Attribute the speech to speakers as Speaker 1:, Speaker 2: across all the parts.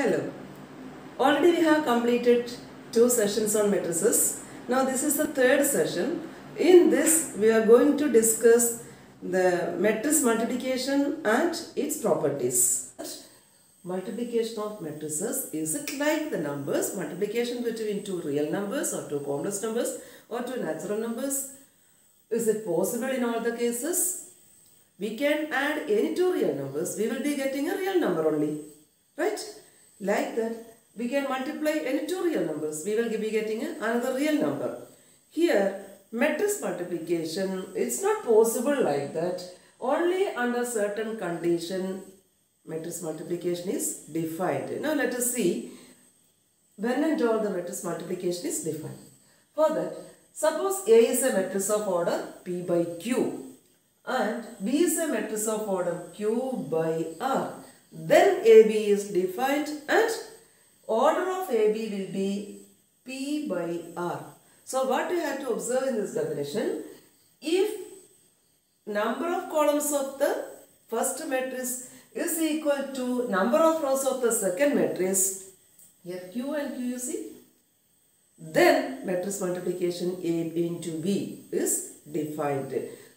Speaker 1: Hello. Already we have completed 2 sessions on matrices. Now this is the third session. In this we are going to discuss the matrix multiplication and its properties. Multiplication of matrices, is it like the numbers? Multiplication between two real numbers or two complex numbers or two natural numbers? Is it possible in all the cases? We can add any two real numbers. We will be getting a real number only. Right? Like that, we can multiply any two real numbers. We will be getting another real number. Here, matrix multiplication, it's not possible like that. Only under certain condition, matrix multiplication is defined. Now, let us see when and all the matrix multiplication is defined. For that, suppose A is a matrix of order P by Q and B is a matrix of order Q by R. Then AB is defined and order of AB will be P by R. So what we have to observe in this definition, if number of columns of the first matrix is equal to number of rows of the second matrix, here Q and Q you see, then matrix multiplication A into B is defined.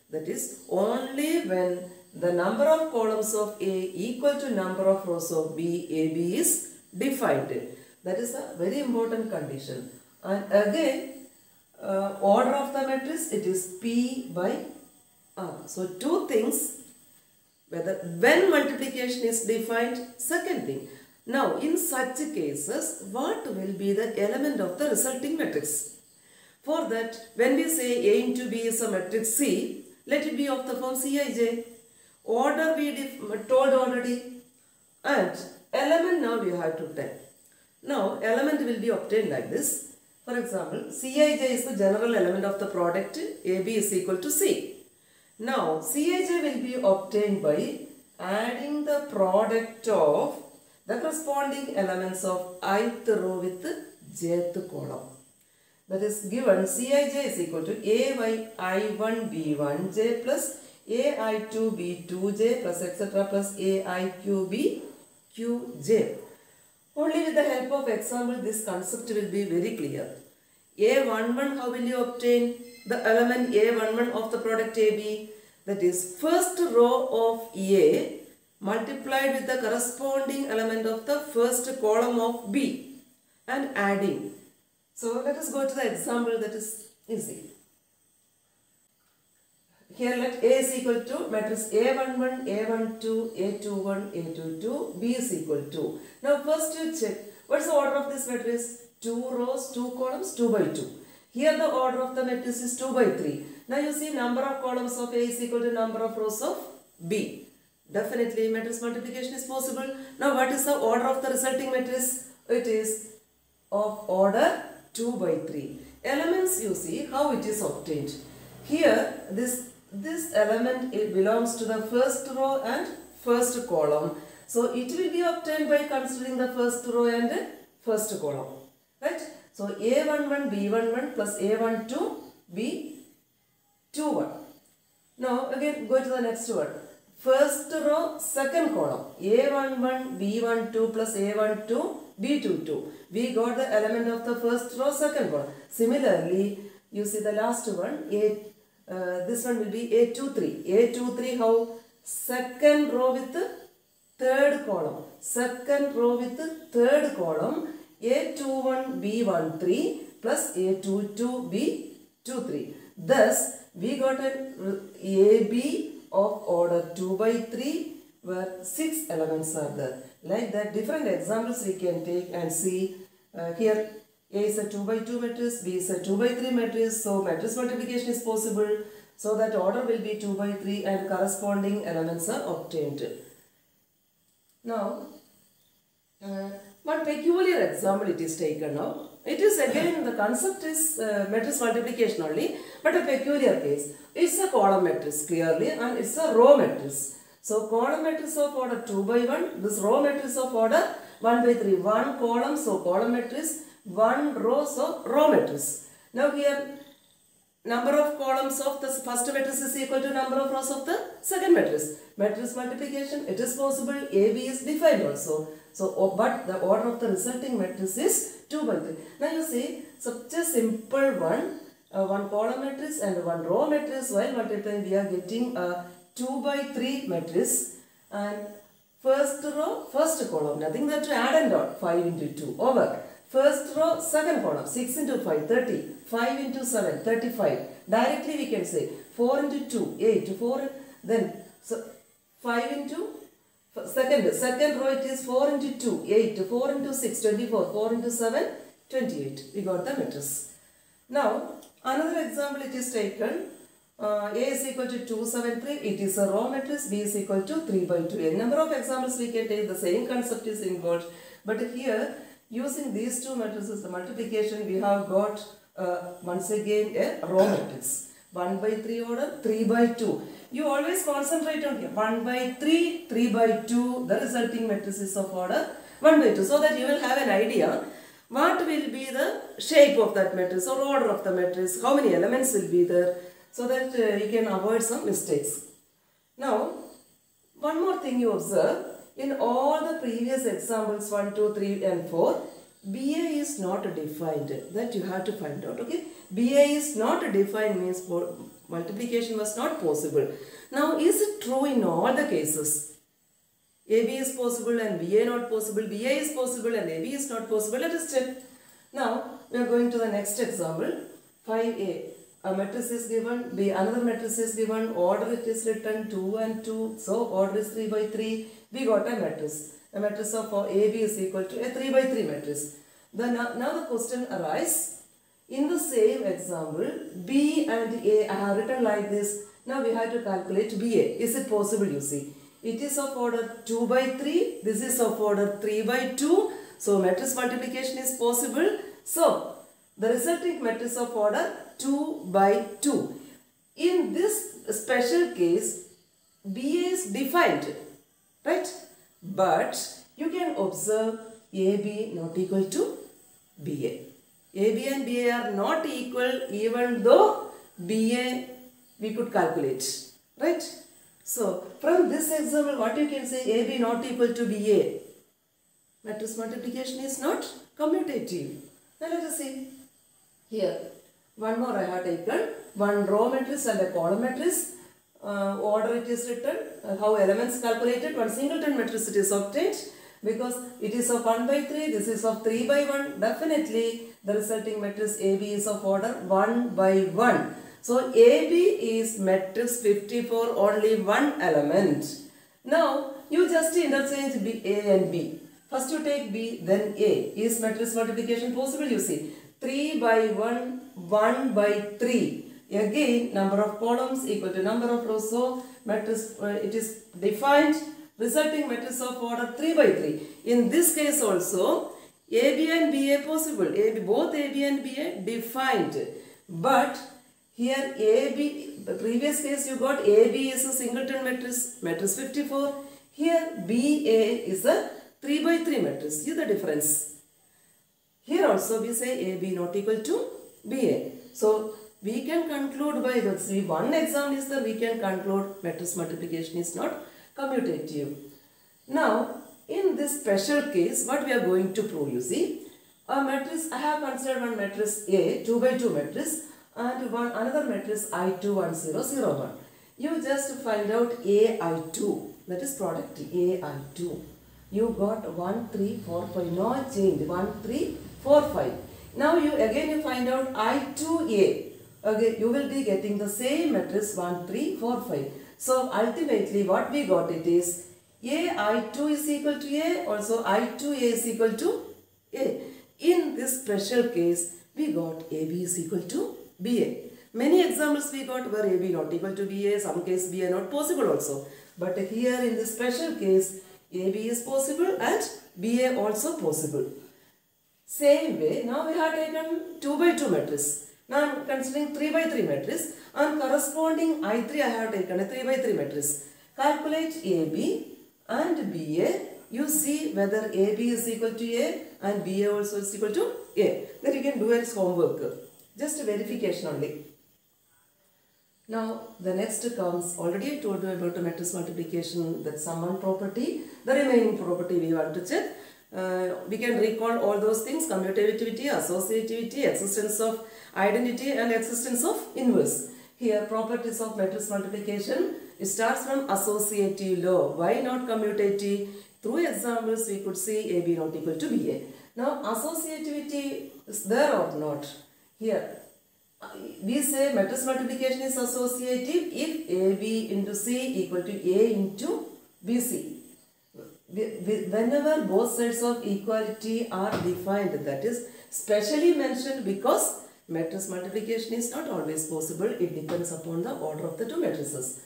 Speaker 1: That is, only when the number of columns of A equal to number of rows of B, AB is defined. That is a very important condition. And again, order of the matrix, it is P by R. So, two things, when multiplication is defined, second thing. Now, in such cases, what will be the element of the resulting matrix? For that, when we say A into B is a matrix C, let it be of the form Cij. Order we told already, and element now we have to tell. Now element will be obtained like this. For example, Cij is the general element of the product AB is equal to C. Now Cij will be obtained by adding the product of the corresponding elements of ith row with jth column. That is given Cij is equal to A by I1 B1j plus AI2 B2j plus etc. plus AIQ BQJ. Only with the help of example this concept will be very clear. A11, how will you obtain the element A11 of the product AB? That is first row of A multiplied with the corresponding element of the first column of B and adding. So let us go to the example that is easy. Here let A is equal to matrix A11, A12, A21, A22, B is equal to. Now first you check, what's the order of this matrix? 2 rows, 2 columns, 2 by 2. Here the order of the matrix is 2 by 3. Now you see number of columns of A is equal to number of rows of B. Definitely matrix multiplication is possible. Now what is the order of the resulting matrix? It is of order 2 by 3. Elements you see how it is obtained. Here this element, it belongs to the first row and first column. So it will be obtained by considering the first row and first column. Right? So A11 B11 plus A12 B21. Now again go to the next one. First row, second column. A11 B12 plus A12 B22. We got the element of the first row, second column. Similarly, you see the last one, this one will be A23. A23 how? Second row with the third column. Second row with the third column. A21 B13 plus A22 B23. Thus, we got an AB of order 2 by 3 where 6 elements are there. Like that, different examples we can take and see. Here A is a 2 by 2 matrix, B is a 2 by 3 matrix. So matrix multiplication is possible. So that order will be 2 by 3 and corresponding elements are obtained. Now, one peculiar example it is taken now. It is again, the concept is matrix multiplication only, but a peculiar case. It's a column matrix clearly and it's a row matrix. So column matrix of order 2 by 1, this row matrix of order 1 by 3. 1 column, so column matrix, 1 row, so row matrix. Now here number of columns of the first matrix is equal to number of rows of the second matrix. Matrix multiplication, it is possible. AB is defined also. So, but the order of the resulting matrix is 2 by 3. Now you see, such a simple one, one column matrix and one row matrix, while multiplying we are getting a 2 by 3 matrix, and first row, first column, nothing that to add and dot, 5 into 2 over. First row, second column, 6 into 5, 30, 5 into 7, 35. Directly we can say 4 into 2, 8, 4, then so 5 into second row it is 4 into 2, 8, 4 into 6, 24, 4 into 7, 28. We got the matrix. Now, another example it is taken. A is equal to 273, it is a row matrix. B is equal to 3 by 2. A number of examples we can take, the same concept is involved. But here, using these two matrices, the multiplication, we have got once again a row matrix. 1 by 3 order, 3 by 2. You always concentrate on here. 1 by 3, 3 by 2, the resulting matrices of order 1 by 2. So that you will have an idea what will be the shape of that matrix or order of the matrix, how many elements will be there, so that you can avoid some mistakes. Now, one more thing you observe, in all the previous examples 1, 2, 3 and 4, BA is not defined. That you have to find out. Okay, BA is not defined means multiplication was not possible. Now, is it true in all the cases? AB is possible and BA not possible. BA is possible and AB is not possible. Let us check. Now, we are going to the next example. 5A. A matrix is given, B, another matrix is given, order it is written 2 and 2, so order is 3 by 3, we got a matrix. A matrix of AB is equal to a 3 by 3 matrix. Now the question arises, in the same example, B and A I have written like this. Now we have to calculate BA. Is it possible, you see? It is of order 2 by 3, this is of order 3 by 2, so matrix multiplication is possible. So, the resulting matrix of order 2 by 2. In this special case, BA is defined, right? But you can observe AB not equal to BA. AB and BA are not equal even though BA we could calculate, right? So, from this example, what you can say, AB not equal to BA. Matrix multiplication is not commutative. Now, let us see. Here, one more I have taken, one row matrix and a column matrix, order it is written, how elements calculated, one singleton matrix it is obtained, because it is of 1 by 3, this is of 3 by 1, definitely the resulting matrix AB is of order 1 by 1. So, AB is matrix 54, only one element. Now, you just interchange B, A and B. First you take B, then A. Is matrix multiplication possible, you see? 3 by 1, 1 by 3. Again, number of columns equal to number of rows. So, matrix, it is defined, resulting matrix of order 3 by 3. In this case also, AB and BA possible. Both AB and BA defined. But here AB, the previous case you got AB is a singleton matrix, matrix 54. Here BA is a 3 by 3 matrix. See the difference. Here also we say AB not equal to BA. So, we can conclude by that. See, one example is that we can conclude matrix multiplication is not commutative. Now, in this special case, what we are going to prove, you see, a matrix, I have considered one matrix A, 2 by 2 matrix, and another matrix I2, 1, 0, 0, 1. You just find out AI2, that is product AI2. You got 1, 3, 4, 5, no change, 1, 3, 4, 5. Now you find out I2A. Okay, you will be getting the same matrix 1, 3, 4, 5. So ultimately what we got it is AI2 is equal to A, also I2A is equal to A. In this special case, we got AB is equal to BA. Many examples we got where AB not equal to BA, some case BA not possible also. But here in this special case, AB is possible and BA also possible. Same way, now we have taken 2 by 2 matrix. Now I am considering 3 by 3 matrix, and corresponding I3 I have taken a 3 by 3 matrix. Calculate AB and BA. You see whether AB is equal to A and BA also is equal to A. Then you can do as homework. Just a verification only. Now the next comes, already I told you about the matrix multiplication, that sum and property. The remaining property we want to check. We can recall all those things: commutativity, associativity, existence of identity and existence of inverse. Here properties of matrix multiplication, it starts from associative law. Why not commutative? Through examples we could see AB not equal to BA. Now associativity is there or not? Here we say matrix multiplication is associative if AB into C equal to A into BC. Whenever both sides of equality are defined, that is specially mentioned, because matrix multiplication is not always possible. It depends upon the order of the two matrices.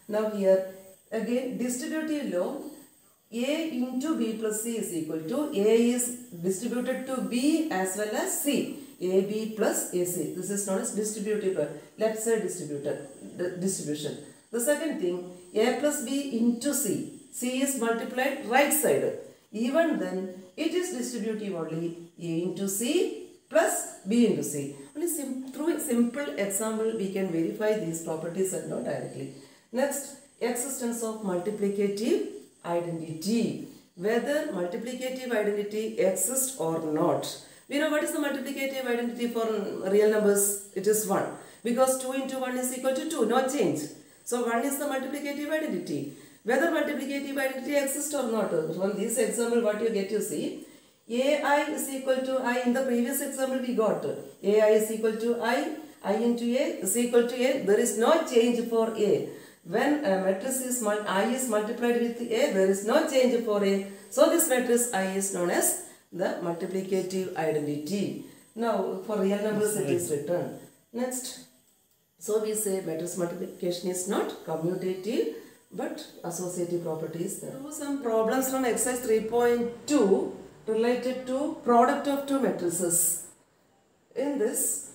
Speaker 1: Now here again distributive law, A into B plus C is equal to A is distributed to B as well as C. AB plus AC. This is known as distributive left side distribution. The second thing, A plus B into C. C is multiplied right side. Even then, it is distributive only. A into C plus B into C. Only through a simple example, we can verify these properties and not directly. Next, existence of multiplicative identity. Whether multiplicative identity exists or not. We know what is the multiplicative identity for real numbers. It is 1. Because 2 into 1 is equal to 2. No change. So 1 is the multiplicative identity. Whether multiplicative identity exists or not. From this example, what you get to see, AI is equal to I. In the previous example we got AI is equal to I into A is equal to A. There is no change for A. When a matrix is I is multiplied with A, there is no change for A. So this matrix I is known as the multiplicative identity. Now for real numbers it is written. Next, so we say matrix multiplication is not commutative but associative properties there. So some problems from exercise 3.2 related to product of two matrices. In this,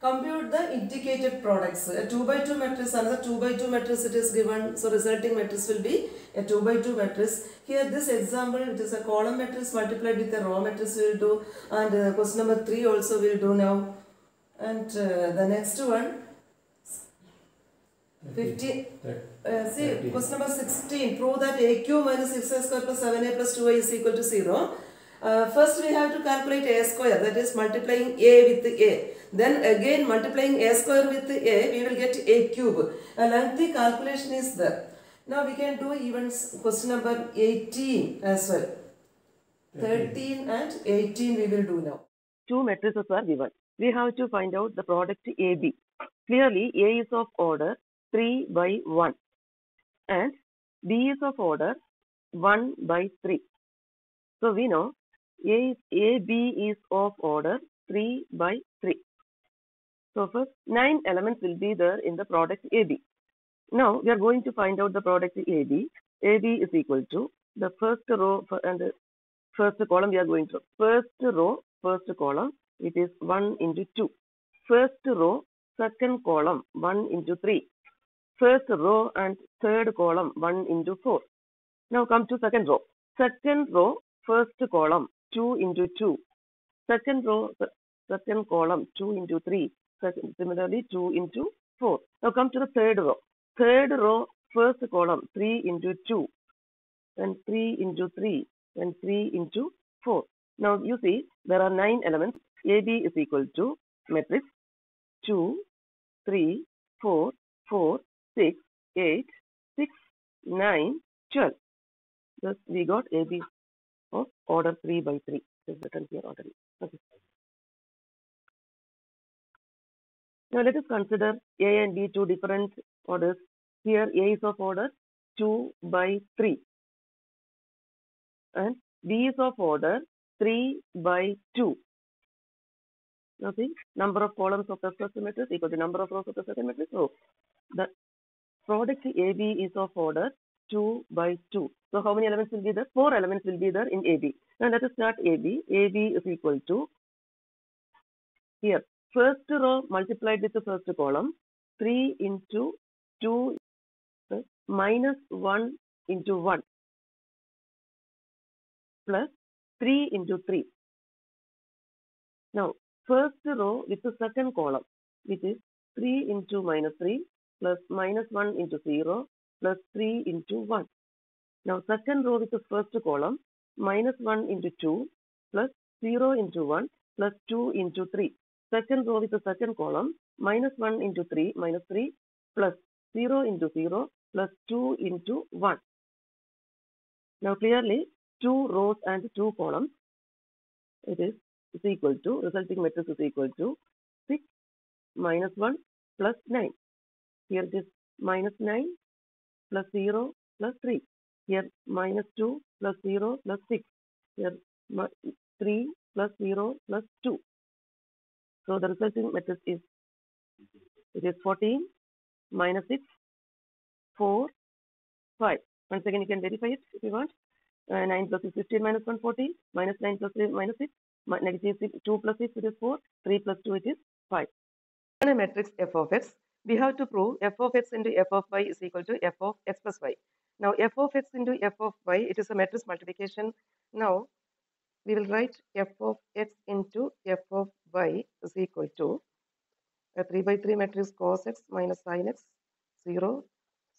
Speaker 1: compute the indicated products. A 2 by 2 matrix, another 2 by 2 matrix it is given. So resulting matrix will be a 2 by 2 matrix. Here this example, it is a column matrix multiplied with a row matrix we will do. And question number 3 also we will do now. And the next one, 15. See, question number 16. Prove that AQ minus 6a square plus 7a plus 2a is equal to 0. First we have to calculate a square, that is multiplying a with a. Then again multiplying a square with a, we will get a cube. A lengthy calculation is there. Now we can do even question number 18 as well. 13 and 18 we will do now.
Speaker 2: Two matrices are given. We have to find out the product AB. Clearly, A is of order 3 by 1 and B is of order 1 by 3. So we know AB is of order 3 by 3. So first 9 elements will be there in the product AB. Now we are going to find out the product AB. AB is equal to the first row and the first column we are going to. First row, first column, it is 1 into 2. First row, second column, 1 into 3. First row and third column, 1 into 4. Now come to second row. Second row, first column, 2 into 2. Second row, second column, 2 into 3. Similarly, 2 into 4. Now come to the third row. Third row, first column, 3 into 2. Then 3 into 3. Then 3 into 4. Now you see, there are 9 elements. AB is equal to matrix 2, 3, 4, 4, 6, 8, 6, 9, 12. Thus we got AB of order 3 by 3. This is written here already. Okay. Now let us consider A and B two different orders. Here A is of order 2 by 3 and B is of order 3 by 2. Now see, number of columns of the first matrix equal to number of rows of the second matrix. So the product AB is of order 2 by 2. So how many elements will be there? 4 elements will be there in AB. Now let us start AB. AB is equal to, here, first row multiplied with the first column, 3 into 2 minus 1 into 1 plus 3 into 3. Now, first row with the second column, which is 3 into minus 3 plus minus 1 into 0 plus 3 into 1. Now second row with the first column, minus 1 into 2 plus 0 into 1 plus 2 into 3. Second row with the second column, minus 1 into 3 minus 3 plus 0 into 0 plus 2 into 1. Now clearly 2 rows and 2 columns, it is equal to, resulting matrix is equal to 6 minus 1 plus 9. Here it is minus 9 plus 0 plus 3. Here minus 2 plus 0 plus 6. Here 3 plus 0 plus 2. So the resulting matrix is, it is 14 minus 6, 4, 5. Once again you can verify it if you want. 9 plus 6, 15 minus 1, 14. Minus 9 plus 3 minus 6. Negative 6, 2 plus 6 it is 4. 3 plus 2 it is 5. In a matrix f of x, we have to prove f of x into f of y is equal to f of x plus y. Now f of x into f of y, it is a matrix multiplication. Now we will write f of x into f of y is equal to a 3 by 3 matrix cos x minus sin x 0,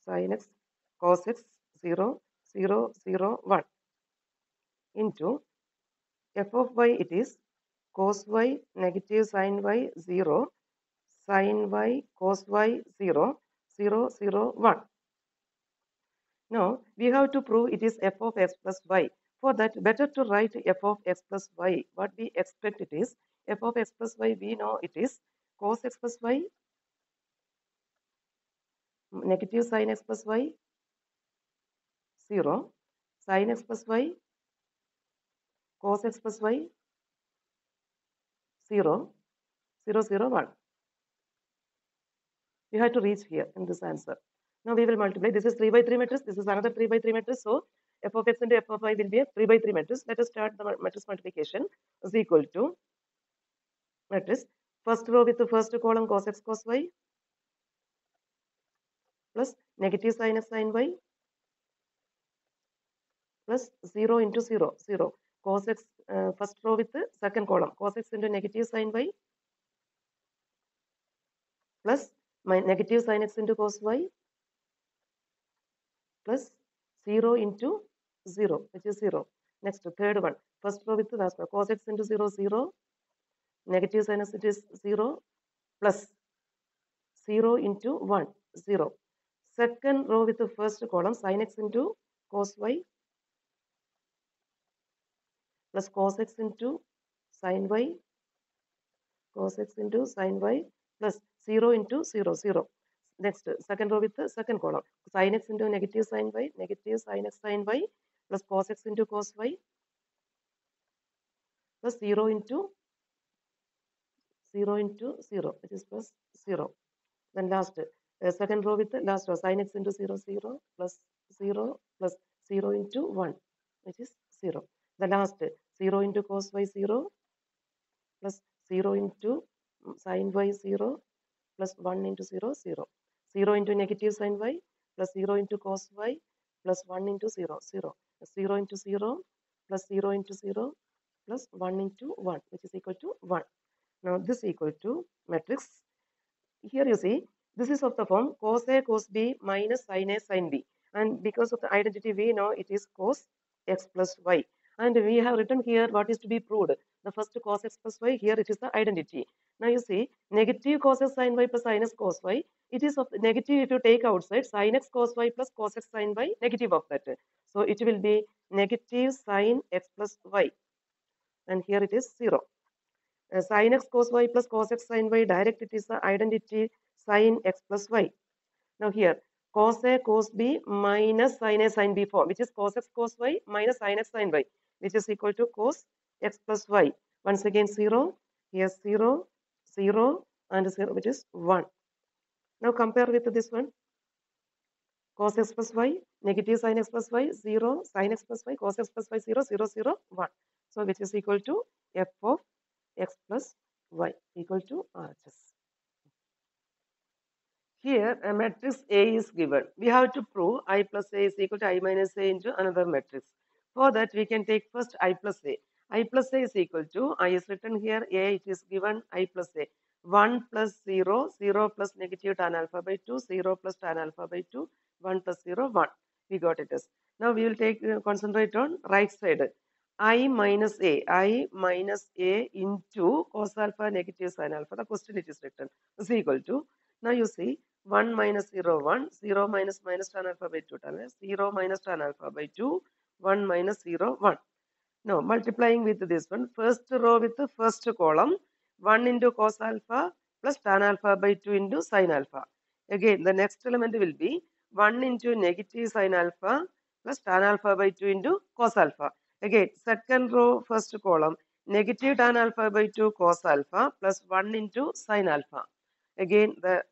Speaker 2: sin x, cos x 0, 0, 0, 1 into f of y, it is cos y negative sin y 0, sin y cos y 0, 0, 0, 1. Now we have to prove it is f of x plus y. For that, better to write f of x plus y. What we expect it is f of x plus y, we know it is cos x plus y negative sin x plus y 0, sin x plus y cos x plus y 0, 0, 0, 1. We have to reach here in this answer. Now we will multiply. This is 3 by 3 matrix. This is another 3 by 3 matrix. So f of x into f of y will be a 3 by 3 matrix. Let us start the matrix multiplication is equal to matrix. First row with the first column cos x cos y plus negative sin x sin y plus 0 into 0, 0. Cos x, first row with the second column cos x into negative sin y plus my negative sin x into cos y plus 0 into 0, which is 0. Next, third one, first row with the last row, cos x into 0, 0, negative sin x, it is 0, plus 0 into 1, 0. Second row with the first column, sin x into cos y plus cos x into sin y, cos x into sin y plus 0 into 0, 0. Next, second row with the second column, sin x into negative sin y, negative sin x sin y plus cos x into cos y plus 0 into 0 into 0, which is plus 0. Then last, second row with the last row, sin x into 0, 0 plus 0 plus 0 into 1, which is 0. The last, 0 into cos y 0 plus 0 into sin y 0 plus 1 into 0, 0. 0 into negative sin y plus 0 into cos y plus 1 into 0, 0. 0 into 0 plus 0 into 0 plus 1 into 1, which is equal to 1. Now this equal to matrix. Here you see, this is of the form cos A cos B minus sin A sin B. And because of the identity, we know it is cos x plus y. And we have written here what is to be proved. The first cos x plus y, here it is the identity. Now you see, negative cos x sin y plus sin x cos y. It is of the negative if you take outside, sin x cos y plus cos x sin y, negative of that. So it will be negative sin x plus y. And here it is 0. Sin x cos y plus cos x sin y, direct it is the identity sin x plus y. Now here cos A cos B minus sin A sin B form, which is cos x cos y minus sin x sin y, which is equal to cos x plus y. Once again 0, here 0, 0 and 0, which is 1. Now compare with this one, cos x plus y, negative sin x plus y, 0, sin x plus y, cos x plus y, 0, 0, 0, 1. So which is equal to f of x plus y equal to RHS. Here a matrix A is given. We have to prove I plus A is equal to I minus A into another matrix. For that we can take first I plus A. I plus A is equal to, I is written here, A it is given I plus A. 1 plus 0, 0 plus negative tan alpha by 2, 0 plus tan alpha by 2, 1 plus 0, 1. We got it as. Now we will concentrate on right side. I minus A into cos alpha negative sin alpha. The question it is written is equal to. Now you see 1 minus 0, 1, 0 minus tan alpha by 2, 0 minus tan alpha by 2, 1 minus 0, 1. Now multiplying with this one, first row with the first column, 1 into cos alpha plus tan alpha by 2 into sin alpha. Again, the next element will be 1 into negative sin alpha plus tan alpha by 2 into cos alpha. Again, second row, first column, negative tan alpha by 2 cos alpha plus 1 into sin alpha. Again, the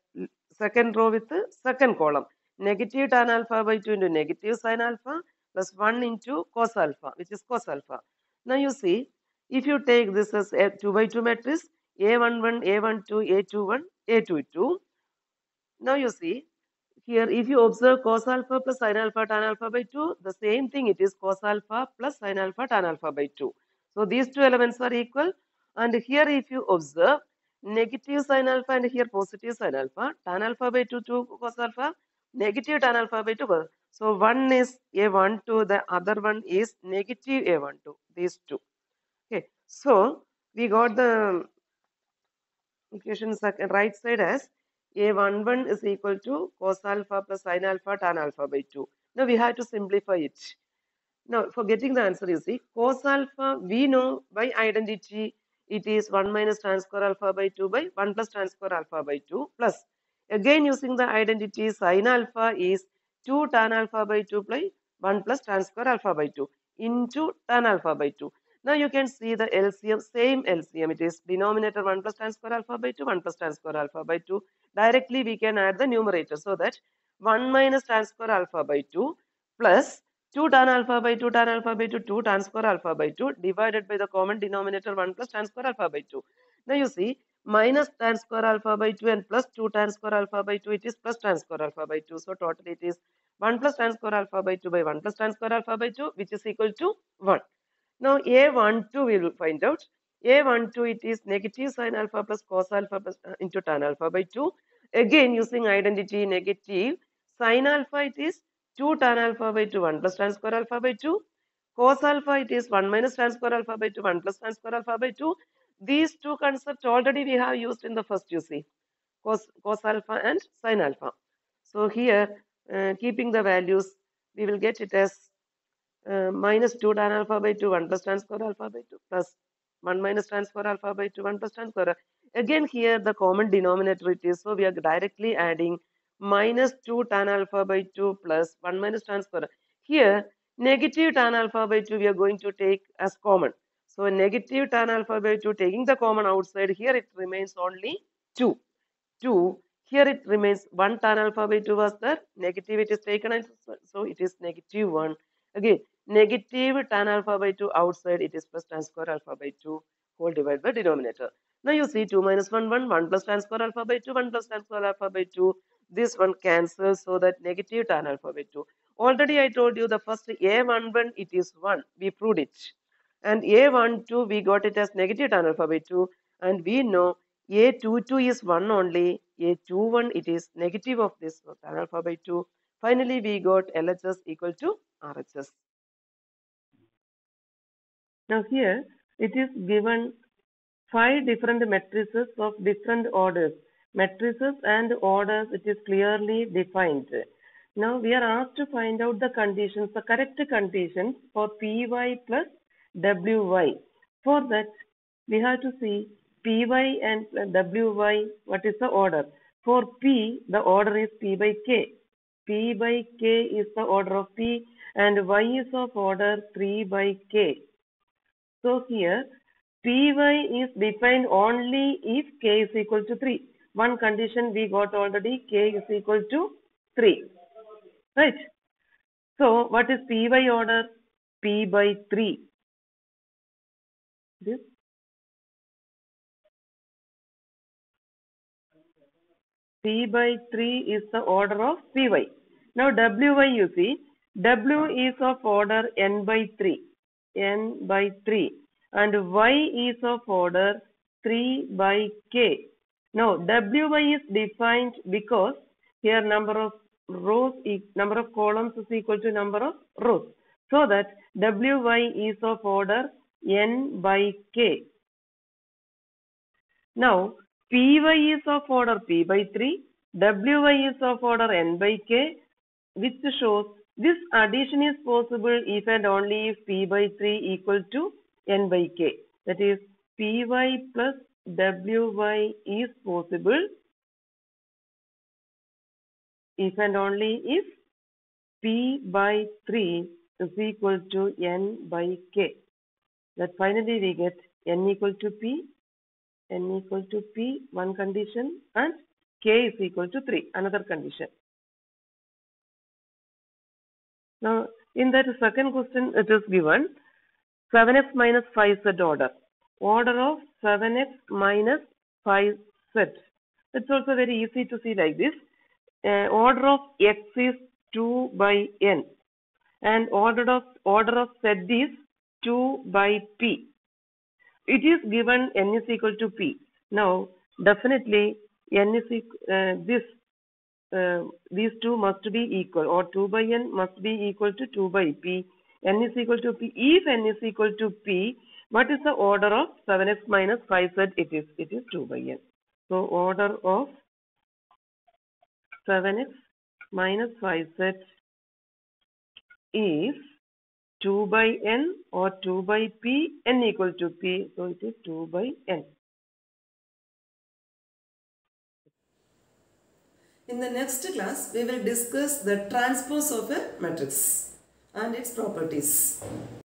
Speaker 2: second row with the second column, negative tan alpha by 2 into negative sin alpha plus 1 into cos alpha, which is cos alpha. Now you see, if you take this as a 2 by 2 matrix, A11, A12, A21, A22. Now you see, here if you observe cos alpha plus sin alpha tan alpha by 2, the same thing, it is cos alpha plus sin alpha tan alpha by 2. So these two elements are equal. And here if you observe negative sin alpha and here positive sin alpha, tan alpha by 2 cos alpha, negative tan alpha by 2. So one is A12, the other one is negative A12, these two. Okay, so we got the equation right side as A11 is equal to cos alpha plus sin alpha tan alpha by 2. Now we have to simplify it. Now for getting the answer, you see, cos alpha we know by identity it is 1 minus tan square alpha by 2 by 1 plus tan square alpha by 2 plus, again using the identity, sin alpha is 2 tan alpha by 2 by 1 plus tan square alpha by 2 into tan alpha by 2. Now you can see the LCM, same LCM, it is denominator 1 plus tan square alpha by 2, 1 plus tan square alpha by 2. Directly we can add the numerator, so that 1 minus tan square alpha by 2 plus 2 tan alpha by 2 tan alpha by 2, 2 tan square alpha by 2 divided by the common denominator 1 plus tan square alpha by 2. Now you see, minus tan square alpha by 2 and plus 2 tan square alpha by 2, it is plus tan square alpha by 2. So total it is 1 plus tan square alpha by 2 by 1 plus tan square alpha by 2, which is equal to 1. Now A12 we will find out. A12 it is negative sin alpha plus cos alpha plus, into tan alpha by 2. Again using identity negative, sin alpha it is 2 tan alpha by 2, 1 plus tan square alpha by 2. Cos alpha it is 1 minus tan square alpha by 2, 1 plus tan square alpha by 2. These two concepts already we have used in the first, you see, cos alpha and sin alpha. So here, keeping the values, we will get it as minus 2 tan alpha by 2, 1 plus tan square alpha by 2 plus 1 minus tan square alpha by 2, 1 plus tan square. Again here the common denominator it is, so we are directly adding minus 2 tan alpha by 2 plus 1 minus tan square. Here negative tan alpha by 2 we are going to take as common. So negative tan alpha by 2 taking the common outside, here it remains only 2. 2. Here it remains 1 tan alpha by 2 was there, negative it is taken, and so it is negative 1. Again, negative tan alpha by 2 outside, it is plus tan square alpha by 2 whole divided by denominator. Now you see 2 minus 1, 1, 1 plus tan square alpha by 2, 1 plus tan square alpha by 2. This one cancels, so that negative tan alpha by 2. Already I told you the first A11 it is 1, we proved it. And A12 we got it as negative tan alpha by 2, and we know A22 is 1 only, A21 it is negative of this, so tan alpha by 2. Finally we got LHS equal to RHS. Now here it is given 5 different matrices of different orders. Matrices and orders, it is clearly defined. Now we are asked to find out the conditions, the correct conditions for Py plus Wy. For that, we have to see Py and Wy, what is the order. For P, the order is P by K. P by K is the order of P, and Y is of order 3 by K. So here, Py is defined only if K is equal to 3. One condition we got already, K is equal to 3. Right? So, what is Py order? P by 3. This P by 3 is the order of Py. Now, Wy you see, W is of order n by 3. N by 3. And Y is of order 3 by K. Now Wi is defined because here number of columns is equal to number of rows. So that Wi is of order n by k. Now Py is of order p by 3, Wi is of order n by k, which shows this addition is possible if and only if p by 3 equal to n by k. That is, Py plus Wi is possible if and only if p by 3 is equal to n by k. That finally we get n equal to p, one condition, and k is equal to 3, another condition. Now, in that second question, it is given 7x minus 5z order. Order of 7x minus 5z. It's also very easy to see like this. Order of x is 2 by n, and order of z is 2 by p. It is given n is equal to p. Now, definitely n is these two must be equal, or 2 by n must be equal to 2 by p. N is equal to p. If n is equal to p, what is the order of 7x minus 5z? It is 2 by n. So order of 7x minus 5z is 2 by n or 2 by p, n equal to p. So it is 2 by n.
Speaker 1: In the next class, we will discuss the transpose of a matrix and its properties.